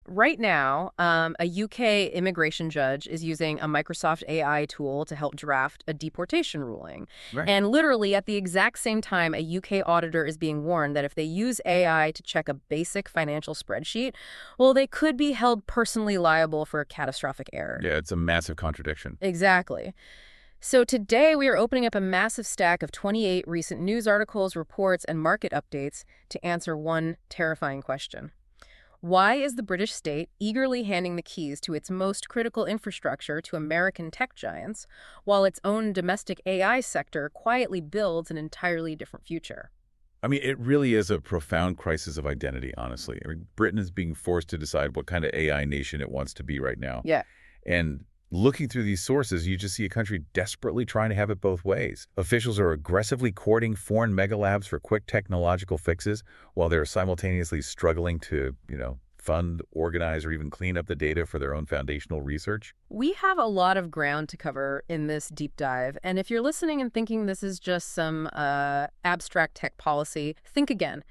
right now, a UK immigration judge is using a Microsoft AI tool to help draft a deportation ruling. Right. And literally at the exact same time, a UK auditor is being warned that if they use AI to check a basic financial spreadsheet, well, they could be held personally liable for a catastrophic error. Yeah, it's a massive contradiction. Exactly. So today we are opening up a massive stack of 28 recent news articles, reports, and market updates to answer one terrifying question. Why is the British state eagerly handing the keys to its most critical infrastructure to American tech giants, while its own domestic AI sector quietly builds an entirely different future? I mean, it really is a profound crisis of identity, honestly. I mean, Britain is being forced to decide what kind of AI nation it wants to be right now. Yeah. And looking through these sources, you just see a country desperately trying to have it both ways. Officials are aggressively courting foreign megalabs for quick technological fixes while they're simultaneously struggling to, fund, organize, or even clean up the data for their own foundational research. We have a lot of ground to cover in this deep dive, and if you're listening and thinking this is just some abstract tech policy, think again.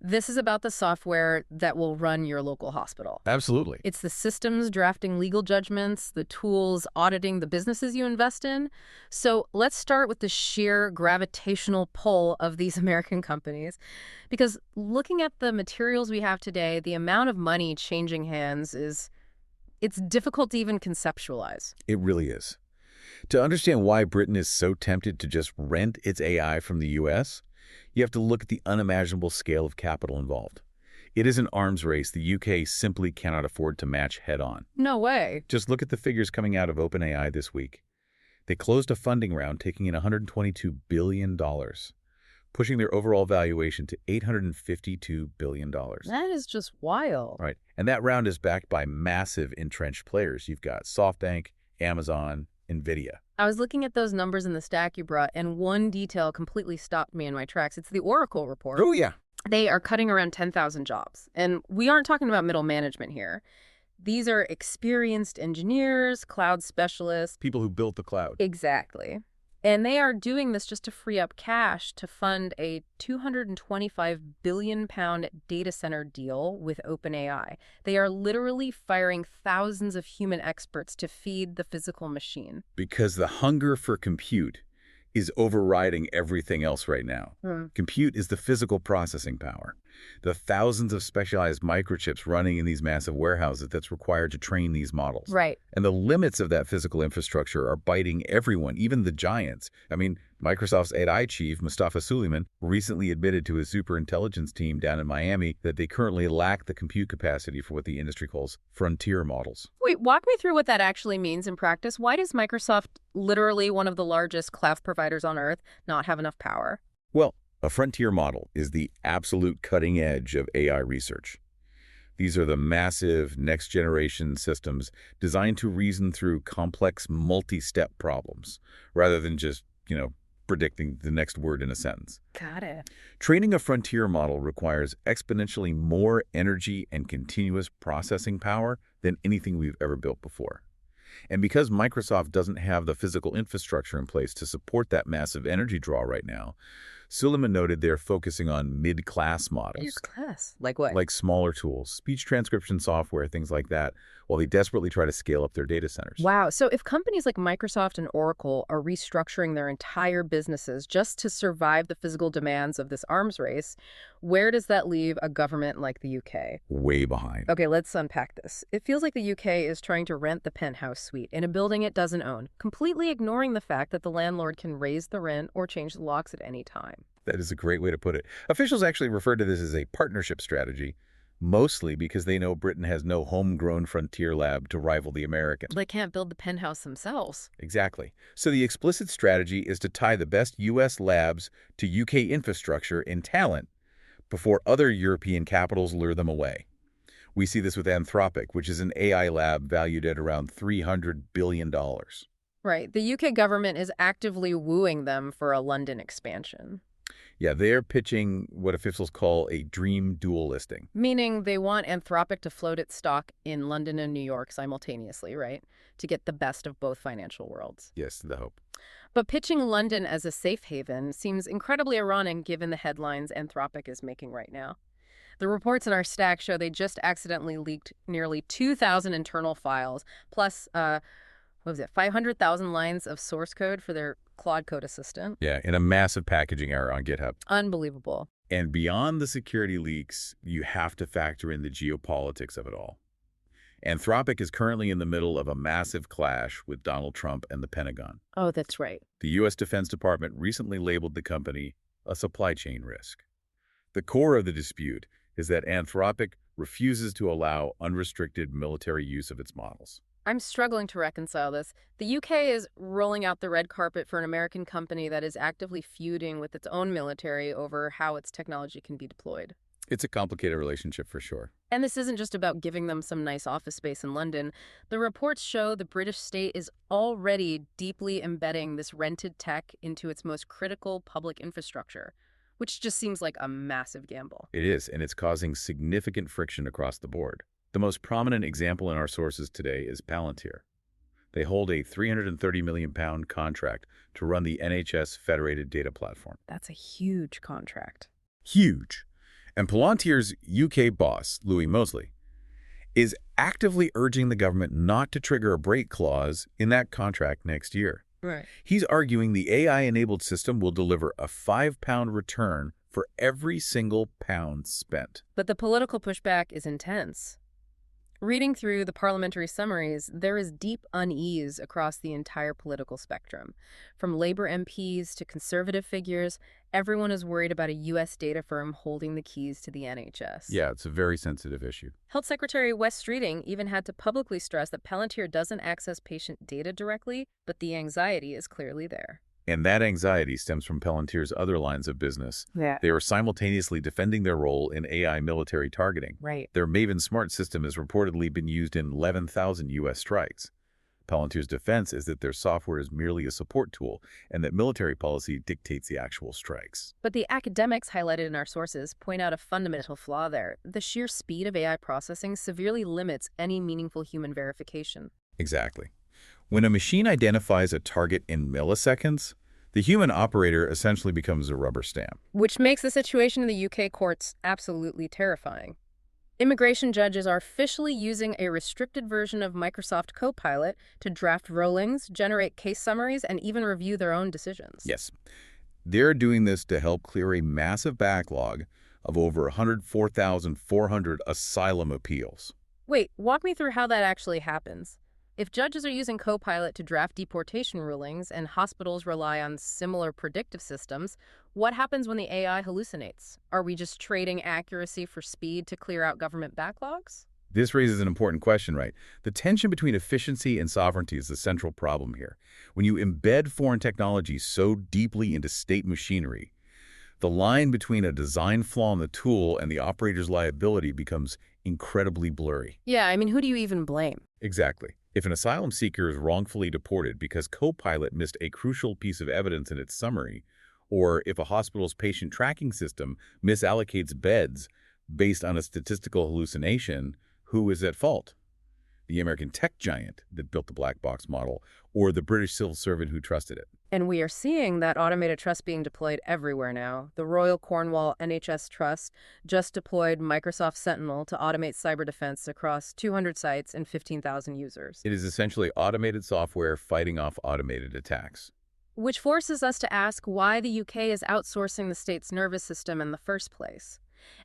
This is about the software that will run your local hospital. Absolutely. It's the systems drafting legal judgments, the tools auditing the businesses you invest in. So let's start with the sheer gravitational pull of these American companies. Because looking at the materials we have today, the amount of money changing hands it's difficult to even conceptualize. It really is. To understand why Britain is so tempted to just rent its AI from the U.S., you have to look at the unimaginable scale of capital involved. It is an arms race the UK simply cannot afford to match head-on. No way. Just look at the figures coming out of OpenAI this week. They closed a funding round taking in $122 billion, pushing their overall valuation to $852 billion. That is just wild. Right. And that round is backed by massive entrenched players. You've got SoftBank, Amazon, NVIDIA. I was looking at those numbers in the stack you brought, and one detail completely stopped me in my tracks. It's the Oracle report. Oh, yeah. They are cutting around 10,000 jobs. And we aren't talking about middle management here. These are experienced engineers, cloud specialists. People who built the cloud. Exactly. And they are doing this just to free up cash to fund a £225 billion data center deal with OpenAI. They are literally firing thousands of human experts to feed the physical machine. Because the hunger for compute is overriding everything else right now. Compute is the physical processing power. The thousands of specialized microchips running in these massive warehouses that's required to train these models. Right. And the limits of that physical infrastructure are biting everyone, even the giants. I mean, Microsoft's AI chief, Mustafa Suleyman, recently admitted to his superintelligence team down in Miami that they currently lack the compute capacity for what the industry calls frontier models. Wait, walk me through what that actually means in practice. Why does Microsoft, literally one of the largest cloud providers on Earth, not have enough power? Well, a frontier model is the absolute cutting edge of AI research. These are the massive next-generation systems designed to reason through complex multi-step problems rather than just, predicting the next word in a sentence. Got it. Training a frontier model requires exponentially more energy and continuous processing power than anything we've ever built before. And because Microsoft doesn't have the physical infrastructure in place to support that massive energy draw right now, Suleiman noted they're focusing on mid-class models. Mid-class? Like what? Like smaller tools, speech transcription software, things like that, while they desperately try to scale up their data centers. Wow. So if companies like Microsoft and Oracle are restructuring their entire businesses just to survive the physical demands of this arms race, where does that leave a government like the UK? Way behind. Okay, let's unpack this. It feels like the UK is trying to rent the penthouse suite in a building it doesn't own, completely ignoring the fact that the landlord can raise the rent or change the locks at any time. That is a great way to put it. Officials actually refer to this as a partnership strategy, mostly because they know Britain has no homegrown frontier lab to rival the American. They can't build the penthouse themselves. Exactly. So the explicit strategy is to tie the best U.S. labs to UK infrastructure and talent before other European capitals lure them away. We see this with Anthropic, which is an AI lab valued at around $300 billion. Right. The UK government is actively wooing them for a London expansion. Yeah, they're pitching what officials call a dream dual listing. Meaning they want Anthropic to float its stock in London and New York simultaneously, right? To get the best of both financial worlds. Yes, the hope. But pitching London as a safe haven seems incredibly ironic given the headlines Anthropic is making right now. The reports in our stack show they just accidentally leaked nearly 2,000 internal files, plus, 500,000 lines of source code for their Claude Code Assistant. Yeah, and a massive packaging error on GitHub. Unbelievable. And beyond the security leaks, you have to factor in the geopolitics of it all. Anthropic is currently in the middle of a massive clash with Donald Trump and the Pentagon. Oh, that's right. The U.S. Defense Department recently labeled the company a supply chain risk. The core of the dispute is that Anthropic refuses to allow unrestricted military use of its models. I'm struggling to reconcile this. The UK is rolling out the red carpet for an American company that is actively feuding with its own military over how its technology can be deployed. It's a complicated relationship for sure. And this isn't just about giving them some nice office space in London. The reports show the British state is already deeply embedding this rented tech into its most critical public infrastructure, which just seems like a massive gamble. It is, and it's causing significant friction across the board. The most prominent example in our sources today is Palantir. They hold a £330 million contract to run the NHS Federated Data Platform. That's a huge contract. Huge. And Palantir's UK boss, Louis Mosley, is actively urging the government not to trigger a break clause in that contract next year. Right. He's arguing the AI-enabled system will deliver a £5 return for every single pound spent. But the political pushback is intense. Reading through the parliamentary summaries, there is deep unease across the entire political spectrum. From Labour MPs to conservative figures, everyone is worried about a U.S. data firm holding the keys to the NHS. Yeah, it's a very sensitive issue. Health Secretary Wes Streeting even had to publicly stress that Palantir doesn't access patient data directly, but the anxiety is clearly there. And that anxiety stems from Palantir's other lines of business. Yeah. They are simultaneously defending their role in AI military targeting. Right. Their Maven Smart system has reportedly been used in 11,000 U.S. strikes. Palantir's defense is that their software is merely a support tool and that military policy dictates the actual strikes. But the academics highlighted in our sources point out a fundamental flaw there. The sheer speed of AI processing severely limits any meaningful human verification. Exactly. When a machine identifies a target in milliseconds, the human operator essentially becomes a rubber stamp. Which makes the situation in the UK courts absolutely terrifying. Immigration judges are officially using a restricted version of Microsoft Copilot to draft rulings, generate case summaries, and even review their own decisions. Yes. They're doing this to help clear a massive backlog of over 104,400 asylum appeals. Wait, walk me through how that actually happens. If judges are using Copilot to draft deportation rulings and hospitals rely on similar predictive systems, what happens when the AI hallucinates? Are we just trading accuracy for speed to clear out government backlogs? This raises an important question, right? The tension between efficiency and sovereignty is the central problem here. When you embed foreign technology so deeply into state machinery, the line between a design flaw in the tool and the operator's liability becomes incredibly blurry. Yeah, I mean, who do you even blame? Exactly. If an asylum seeker is wrongfully deported because Copilot missed a crucial piece of evidence in its summary, or if a hospital's patient tracking system misallocates beds based on a statistical hallucination, who is at fault? The American tech giant that built the black box model, or the British civil servant who trusted it? And we are seeing that automated trust being deployed everywhere now. The Royal Cornwall NHS Trust just deployed Microsoft Sentinel to automate cyber defense across 200 sites and 15,000 users. It is essentially automated software fighting off automated attacks. Which forces us to ask why the UK is outsourcing the state's nervous system in the first place.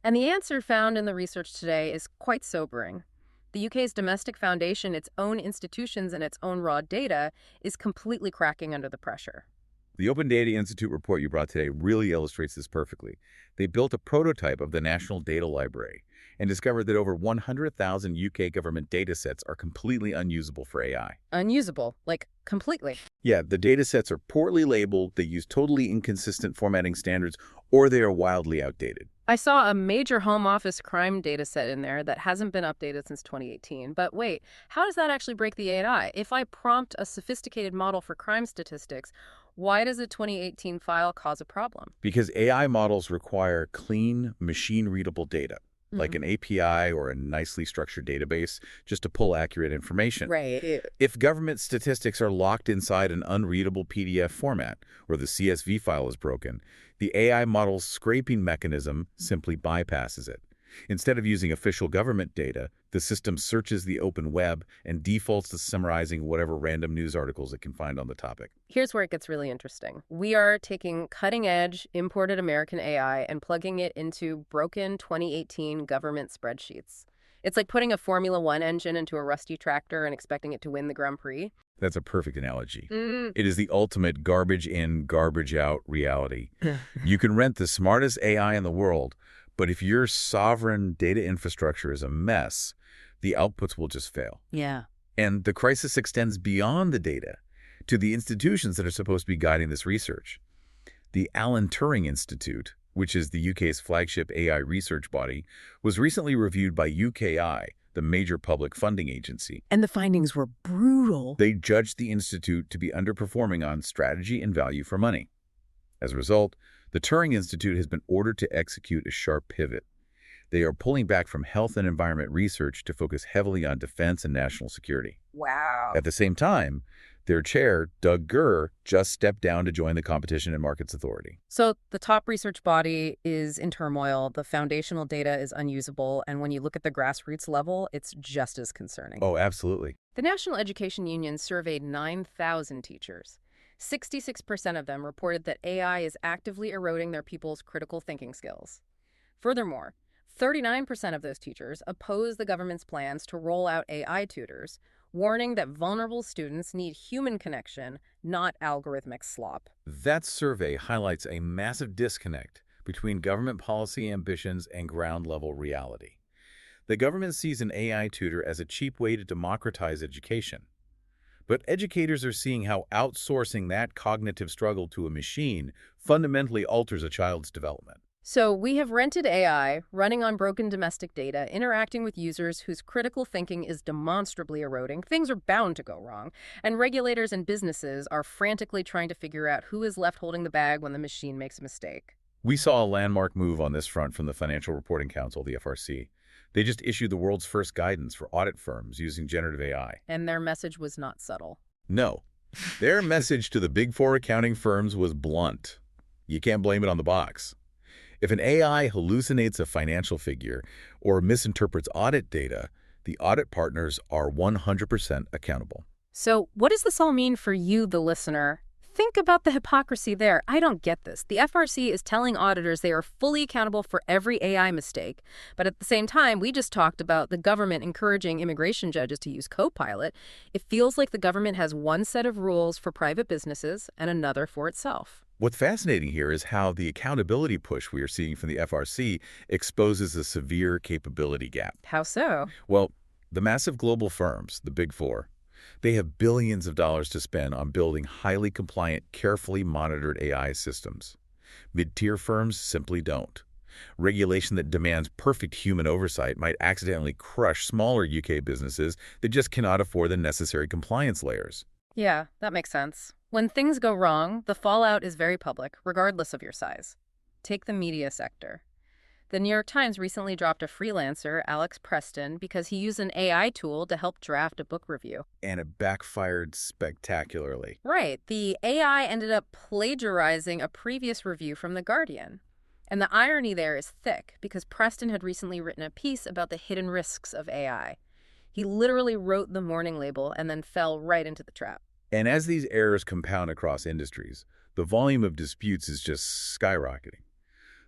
And the answer found in the research today is quite sobering. The UK's domestic foundation, its own institutions, and its own raw data is completely cracking under the pressure. The Open Data Institute report you brought today really illustrates this perfectly. They built a prototype of the National Data Library and discovered that over 100,000 UK government data sets are completely unusable for AI. Unusable, like completely. Yeah, the data sets are poorly labeled, they use totally inconsistent formatting standards, or they are wildly outdated. I saw a major home office crime data set in there that hasn't been updated since 2018. But wait, how does that actually break the AI? If I prompt a sophisticated model for crime statistics, why does a 2018 file cause a problem? Because AI models require clean, machine-readable data, like an API or a nicely structured database, just to pull accurate information. Right. If government statistics are locked inside an unreadable PDF format, or the CSV file is broken, the AI model's scraping mechanism simply bypasses it. Instead of using official government data, the system searches the open web and defaults to summarizing whatever random news articles it can find on the topic. Here's where it gets really interesting. We are taking cutting-edge, imported American AI and plugging it into broken 2018 government spreadsheets. It's like putting a Formula One engine into a rusty tractor and expecting it to win the Grand Prix. That's a perfect analogy. Mm. It is the ultimate garbage in, garbage out reality. You can rent the smartest AI in the world, but if your sovereign data infrastructure is a mess, the outputs will just fail. Yeah. And the crisis extends beyond the data to the institutions that are supposed to be guiding this research. The Alan Turing Institute, which is the UK's flagship AI research body, was recently reviewed by UKI, the major public funding agency. And the findings were brutal. They judged the institute to be underperforming on strategy and value for money. As a result, the Turing Institute has been ordered to execute a sharp pivot. They are pulling back from health and environment research to focus heavily on defense and national security. Wow. At the same time, their chair, Doug Gurr, just stepped down to join the Competition and Markets Authority. So the top research body is in turmoil, the foundational data is unusable, and when you look at the grassroots level, it's just as concerning. Oh, absolutely. The National Education Union surveyed 9,000 teachers. 66% of them reported that AI is actively eroding their pupils' critical thinking skills. Furthermore, 39% of those teachers oppose the government's plans to roll out AI tutors, warning that vulnerable students need human connection, not algorithmic slop. That survey highlights a massive disconnect between government policy ambitions and ground-level reality. The government sees an AI tutor as a cheap way to democratize education. But educators are seeing how outsourcing that cognitive struggle to a machine fundamentally alters a child's development. So we have rented AI, running on broken domestic data, interacting with users whose critical thinking is demonstrably eroding. Things are bound to go wrong. And regulators and businesses are frantically trying to figure out who is left holding the bag when the machine makes a mistake. We saw a landmark move on this front from the Financial Reporting Council, the FRC. They just issued the world's first guidance for audit firms using generative AI. And their message was not subtle. No. Their message to the Big Four accounting firms was blunt. You can't blame it on the box. If an AI hallucinates a financial figure or misinterprets audit data, the audit partners are 100% accountable. So what does this all mean for you, the listener? Think about the hypocrisy there. I don't get this. The FRC is telling auditors they are fully accountable for every AI mistake. But at the same time, we just talked about the government encouraging immigration judges to use Copilot. It feels like the government has one set of rules for private businesses and another for itself. What's fascinating here is how the accountability push we are seeing from the FRC exposes a severe capability gap. How so? Well, the massive global firms, the Big Four, they have billions of dollars to spend on building highly compliant, carefully monitored AI systems. Mid-tier firms simply don't. Regulation that demands perfect human oversight might accidentally crush smaller UK businesses that just cannot afford the necessary compliance layers. Yeah, that makes sense. When things go wrong, the fallout is very public, regardless of your size. Take the media sector. The New York Times recently dropped a freelancer, Alex Preston, because he used an AI tool to help draft a book review. And it backfired spectacularly. Right. The AI ended up plagiarizing a previous review from The Guardian. And the irony there is thick, because Preston had recently written a piece about the hidden risks of AI. He literally wrote the warning label and then fell right into the trap. And as these errors compound across industries, the volume of disputes is just skyrocketing.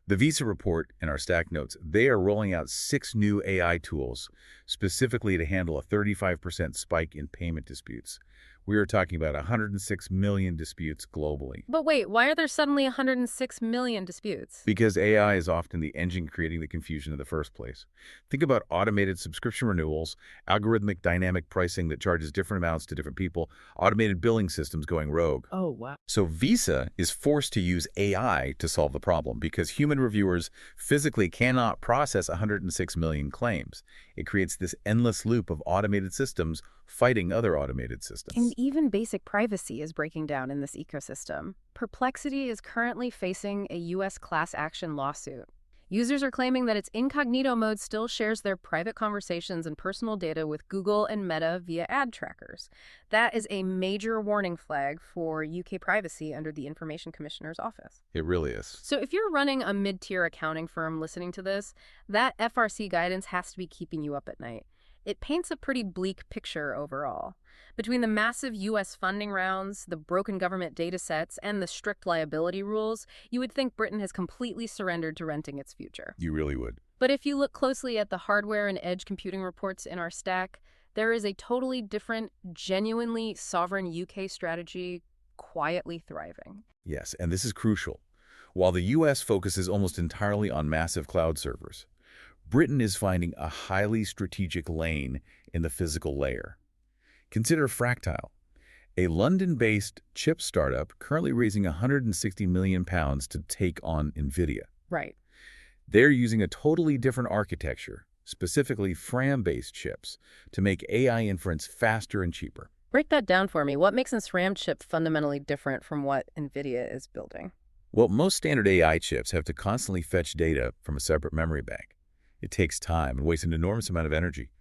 The Visa report and our stack notes, they are rolling out 6 new AI tools specifically to handle a 35% spike in payment disputes. We are talking about 106 million disputes globally. But wait, why are there suddenly 106 million disputes? Because AI is often the engine creating the confusion in the first place. Think about automated subscription renewals, algorithmic dynamic pricing that charges different amounts to different people, automated billing systems going rogue. Oh, wow. So Visa is forced to use AI to solve the problem because human reviewers physically cannot process 106 million claims. It creates this endless loop of automated systems fighting other automated systems. And even basic privacy is breaking down in this ecosystem. Perplexity is currently facing a U.S. class action lawsuit. Users are claiming that its incognito mode still shares their private conversations and personal data with Google and Meta via ad trackers. That is a major warning flag for UK privacy under the Information Commissioner's Office. It really is. So if you're running a mid-tier accounting firm listening to this, that FRC guidance has to be keeping you up at night. It paints a pretty bleak picture overall. Between the massive U.S. funding rounds, the broken government data sets, and the strict liability rules, you would think Britain has completely surrendered to renting its future. You really would. But if you look closely at the hardware and edge computing reports in our stack, there is a totally different, genuinely sovereign UK strategy quietly thriving. Yes, and this is crucial. While the U.S. focuses almost entirely on massive cloud servers, Britain is finding a highly strategic lane in the physical layer. Consider Fractile, a London-based chip startup currently raising £160 million to take on NVIDIA. Right. They're using a totally different architecture, specifically FRAM-based chips, to make AI inference faster and cheaper. Break that down for me. What makes a SRAM chip fundamentally different from what NVIDIA is building? Well, most standard AI chips have to constantly fetch data from a separate memory bank. It takes time and wastes an enormous amount of energy.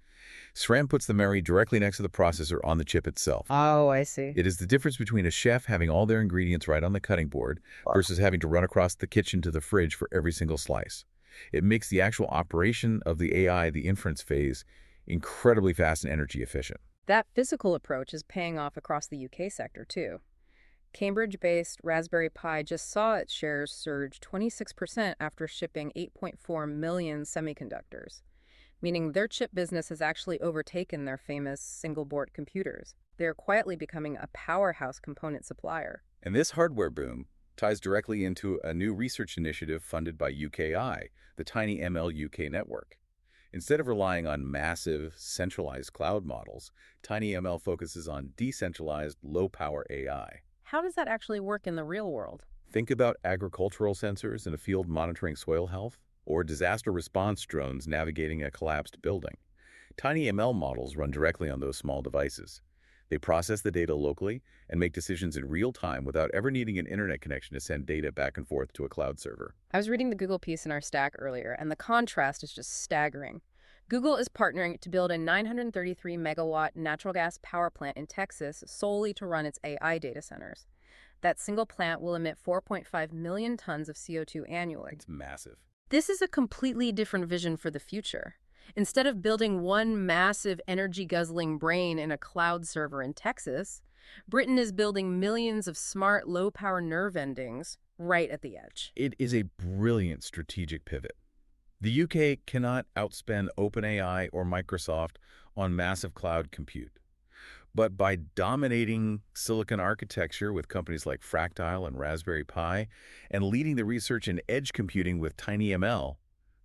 SRAM puts the memory directly next to the processor on the chip itself. Oh, I see. It is the difference between a chef having all their ingredients right on the cutting board versus having to run across the kitchen to the fridge for every single slice. It makes the actual operation of the AI, the inference phase, incredibly fast and energy efficient. That physical approach is paying off across the UK sector, too. Cambridge-based Raspberry Pi just saw its shares surge 26% after shipping 8.4 million semiconductors, meaning their chip business has actually overtaken their famous single-board computers. They're quietly becoming a powerhouse component supplier. And this hardware boom ties directly into a new research initiative funded by UKI, the TinyML UK network. Instead of relying on massive, centralized cloud models, TinyML focuses on decentralized, low-power AI. How does that actually work in the real world? Think about agricultural sensors in a field monitoring soil health, or disaster response drones navigating a collapsed building. TinyML models run directly on those small devices. They process the data locally and make decisions in real time without ever needing an internet connection to send data back and forth to a cloud server. I was reading the Google piece in our stack earlier, and the contrast is just staggering. Google is partnering to build a 933-megawatt natural gas power plant in Texas solely to run its AI data centers. That single plant will emit 4.5 million tons of CO2 annually. It's massive. This is a completely different vision for the future. Instead of building one massive energy-guzzling brain in a cloud server in Texas, Britain is building millions of smart, low-power nerve endings right at the edge. It is a brilliant strategic pivot. The UK cannot outspend OpenAI or Microsoft on massive cloud compute. But by dominating silicon architecture with companies like Fractile and Raspberry Pi and leading the research in edge computing with TinyML,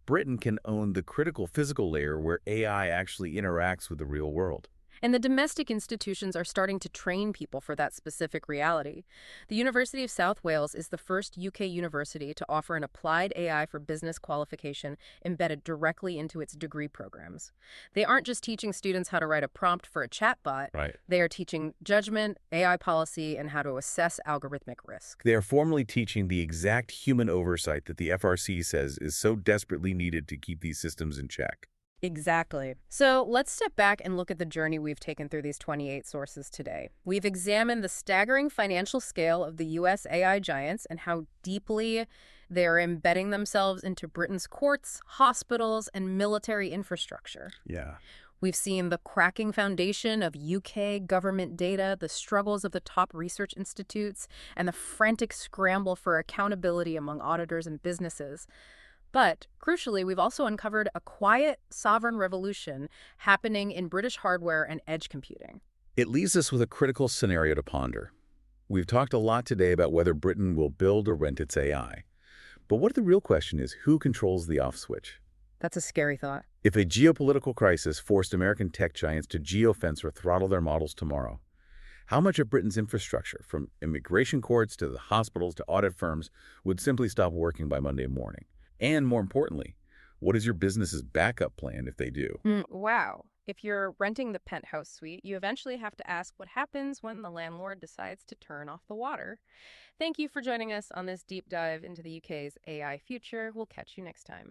Britain can own the critical physical layer where AI actually interacts with the real world. And the domestic institutions are starting to train people for that specific reality. The University of South Wales is the first UK university to offer an applied AI for business qualification embedded directly into its degree programs. They aren't just teaching students how to write a prompt for a chatbot. Right. They are teaching judgment, AI policy, and how to assess algorithmic risk. They are formally teaching the exact human oversight that the FRC says is so desperately needed to keep these systems in check. Exactly. So let's step back and look at the journey we've taken through these 28 sources today. We've examined the staggering financial scale of the U.S. AI giants and how deeply they're embedding themselves into Britain's courts, hospitals, and military infrastructure. Yeah. We've seen the cracking foundation of UK government data, the struggles of the top research institutes, and the frantic scramble for accountability among auditors and businesses. But, crucially, we've also uncovered a quiet, sovereign revolution happening in British hardware and edge computing. It leaves us with a critical scenario to ponder. We've talked a lot today about whether Britain will build or rent its AI. But what if the real question is who controls the off switch? That's a scary thought. If a geopolitical crisis forced American tech giants to geofence or throttle their models tomorrow, how much of Britain's infrastructure, from immigration courts to the hospitals to audit firms, would simply stop working by Monday morning? And more importantly, what is your business's backup plan if they do? Wow. If you're renting the penthouse suite, you eventually have to ask what happens when the landlord decides to turn off the water. Thank you for joining us on this deep dive into the UK's AI future. We'll catch you next time.